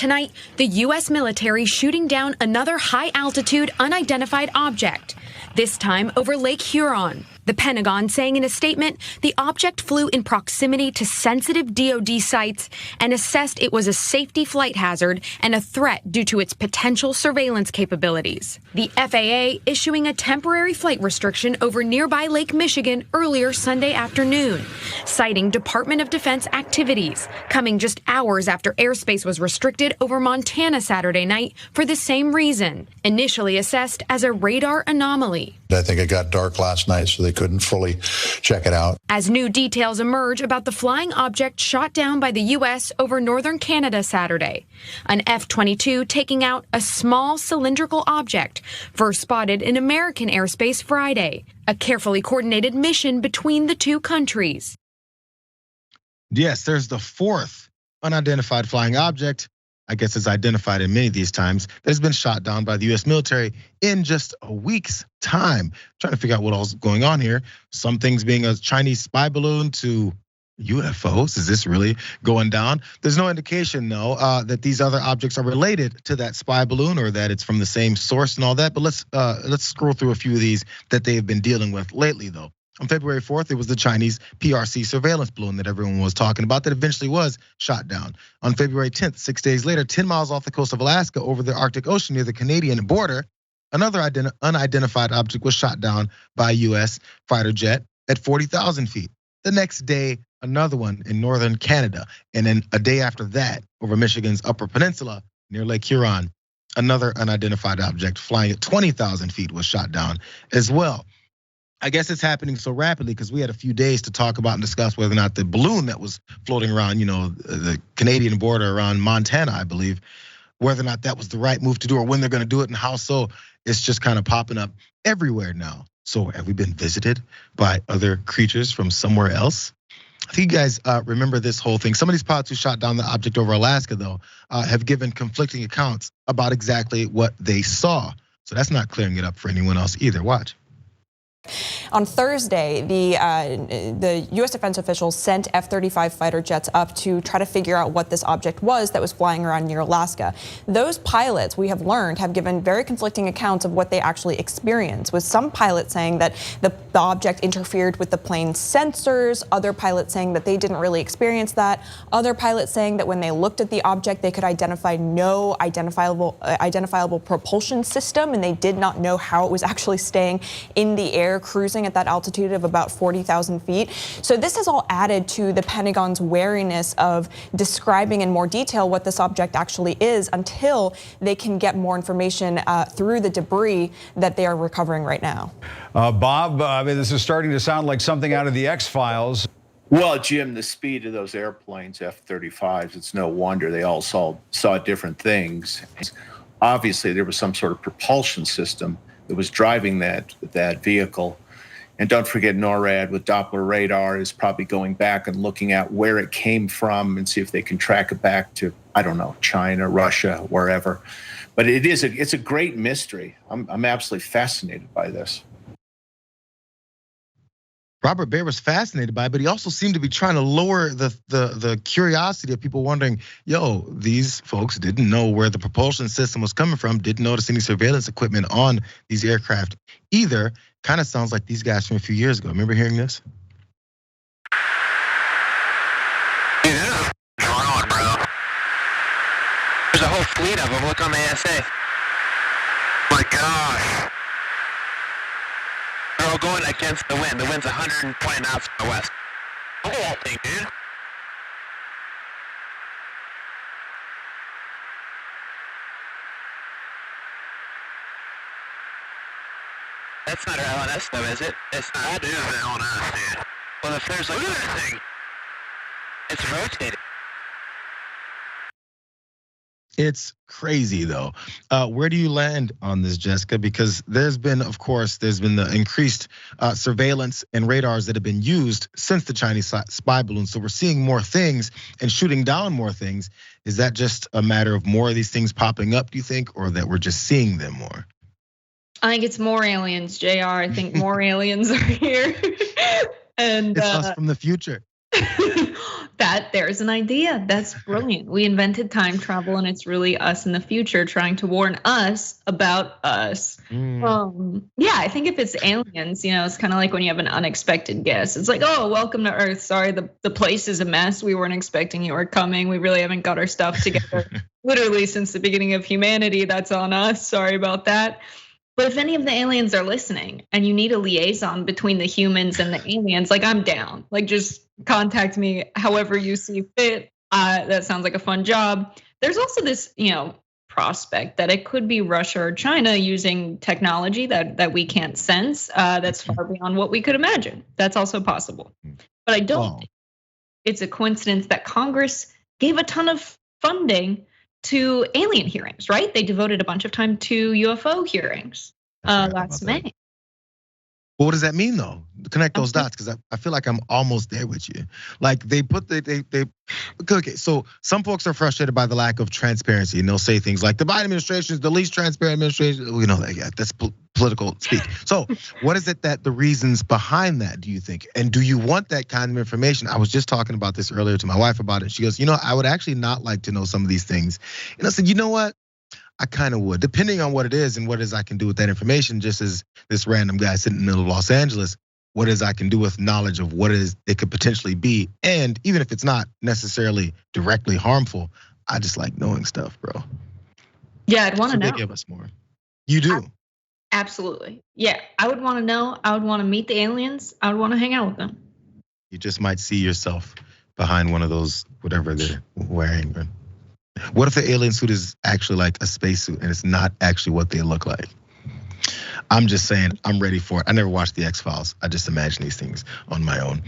tonight, the U.S. military shooting down another high-altitude unidentified object, this time over Lake Huron. The Pentagon saying in a statement the object flew in proximity to sensitive DoD sites and assessed it was a safety flight hazard and a threat due to its potential surveillance capabilities. The FAA issuing a temporary flight restriction over nearby Lake Michigan earlier Sunday afternoon, citing Department of Defense activities, coming just hours after airspace was restricted over Montana Saturday night for the same reason, initially assessed as a radar anomaly. I think it got dark last night, so they couldn't fully check it out. As new details emerge about the flying object shot down by the U.S. over northern Canada Saturday, an F-22 taking out a small cylindrical object, first spotted in American airspace Friday, a carefully coordinated mission between the two countries. Yes, there's the fourth unidentified flying object, I guess it's identified in many of these times, that has been shot down by the US military in just a week's time. Trying to figure out what else is going on here. Some things being a Chinese spy balloon to UFOs. Is this really going down? There's no indication, though, that these other objects are related to that spy balloon or that it's from the same source and all that. But let's scroll through a few of these that they've been dealing with lately, though. On February 4th, it was the Chinese PRC surveillance balloon that everyone was talking about that eventually was shot down. On February 10th, 6 days later, 10 miles off the coast of Alaska over the Arctic Ocean near the Canadian border, another unidentified object was shot down by a US fighter jet at 40,000 feet. The next day, another one in northern Canada. And then a day after that, over Michigan's Upper Peninsula near Lake Huron, another unidentified object flying at 20,000 feet was shot down as well. I guess it's happening so rapidly because we had a few days to talk about and discuss whether or not the balloon that was floating around, the Canadian border around Montana, I believe, whether or not that was the right move to do or when they're gonna do it and how so. It's just kind of popping up everywhere now. So have we been visited by other creatures from somewhere else? I think you guys remember this whole thing. Some of these pilots who shot down the object over Alaska, though, have given conflicting accounts about exactly what they saw. So that's not clearing it up for anyone else either. Watch. On Thursday, the U.S. defense officials sent F-35 fighter jets up to try to figure out what this object was that was flying around near Alaska. Those pilots, we have learned, have given very conflicting accounts of what they actually experienced, with some pilots saying that the object interfered with the plane's sensors, other pilots saying that they didn't really experience that, other pilots saying that when they looked at the object, they could identify no identifiable propulsion system, and they did not know how it was actually staying in the air, cruising at that altitude of about 40,000 feet. So this has all added to the Pentagon's wariness of describing in more detail what this object actually is until they can get more information through the debris that they are recovering right now. Bob, I mean, this is starting to sound like something out of the X-Files. Well, Jim, the speed of those airplanes, F-35s, it's no wonder they all saw different things. Obviously, there was some sort of propulsion system that was driving that vehicle. And don't forget, NORAD with Doppler radar is probably going back and looking at where it came from and see if they can track it back to, I don't know, China, Russia, wherever. But it's a great mystery. I'm absolutely fascinated by this. Robert Baer was fascinated by it, but he also seemed to be trying to lower the curiosity of people wondering, these folks didn't know where the propulsion system was coming from, didn't notice any surveillance equipment on these aircraft either. Kind of sounds like these guys from a few years ago. Remember hearing this? Dude, this is drone, bro. There's a whole fleet of them. Look on the ASA. My gosh. They're all going against the wind. The wind's 120 knots from the west. Look at that thing, dude. That's not our LNS though, is it? It's not. That is the LNS, dude. Well, if there's like, look at that thing. It's rotating. It's crazy though. Where do you land on this, Jessica? Because there's been the increased surveillance and radars that have been used since the Chinese spy balloon. So we're seeing more things and shooting down more things. Is that just a matter of more of these things popping up, do you think, or that we're just seeing them more? I think it's more aliens, JR. I think more aliens are here. And it's us from the future. there's an idea. That's brilliant. We invented time travel, and it's really us in the future trying to warn us about us. Yeah, I think if it's aliens, it's kind of like when you have an unexpected guest. It's like, oh, welcome to Earth. Sorry, the place is a mess. We weren't expecting you were coming. We really haven't got our stuff together. Literally since the beginning of humanity, that's on us. Sorry about that. But if any of the aliens are listening and you need a liaison between the humans and the aliens, like I'm down. Like just contact me however you see fit. That sounds like a fun job. There's also this, prospect that it could be Russia or China using technology that we can't sense. That's far beyond what we could imagine. That's also possible. But I don't think it's a coincidence that Congress gave a ton of funding to alien hearings, right? They devoted a bunch of time to UFO hearings last May. Well, what does that mean though? Connect those dots, because I feel like I'm almost there with you. Like they okay. So some folks are frustrated by the lack of transparency, and they'll say things like the Biden administration is the least transparent administration. We know that, yeah, that's political speak. So what is it that the reasons behind that, do you think? And do you want that kind of information? I was just talking about this earlier to my wife about it. She goes, I would actually not like to know some of these things. And I said, you know what? I kind of would, depending on what it is and what it is I can do with that information. Just as this random guy sitting in the middle of Los Angeles, what is I can do with knowledge of what it is it could potentially be. And even if it's not necessarily directly harmful, I just like knowing stuff, bro. Yeah, I'd want to know. They give us more. You do? Absolutely. Yeah, I would want to know. I would want to meet the aliens. I would want to hang out with them. You just might see yourself behind one of those, whatever they're wearing. What if the alien suit is actually like a spacesuit and it's not actually what they look like? I'm just saying, I'm ready for it. I never watched the X-Files. I just imagine these things on my own.